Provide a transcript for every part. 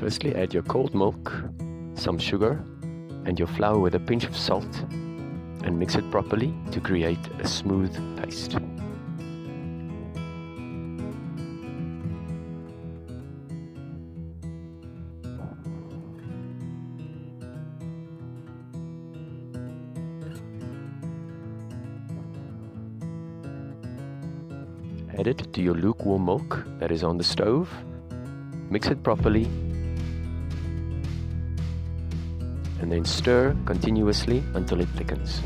Firstly, add your cold milk, some sugar, and your flour with a pinch of salt, and mix it properly to create a smooth paste. Add it to your lukewarm milk that is on the stove, mix it properly, and then stir continuously until it thickens.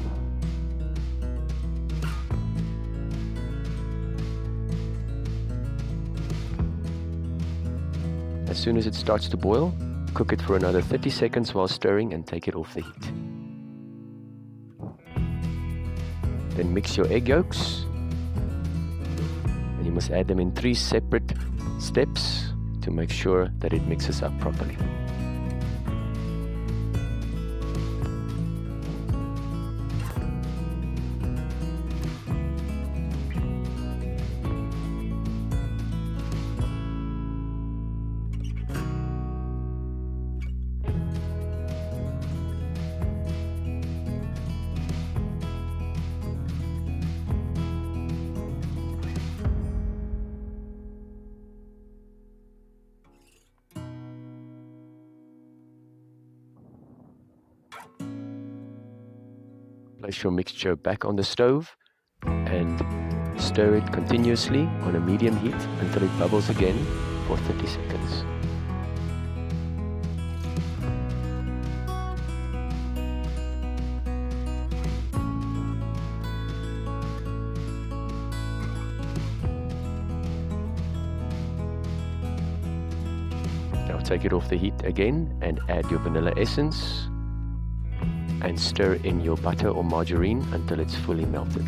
As soon as it starts to boil, cook it for another 30 seconds while stirring and take it off the heat. Then mix your egg yolks, and you must add them in 3 separate steps to make sure that it mixes up properly. Place your mixture back on the stove and stir it continuously on a medium heat until it bubbles again for 30 seconds. Now take it off the heat again and add your vanilla essence and stir in your butter or margarine until it's fully melted.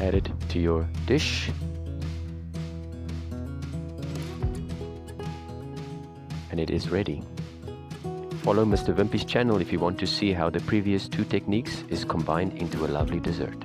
Add it to your dish and it is ready. Follow Mr Wimpie's channel if you want to see how the previous 2 techniques is combined into a lovely dessert.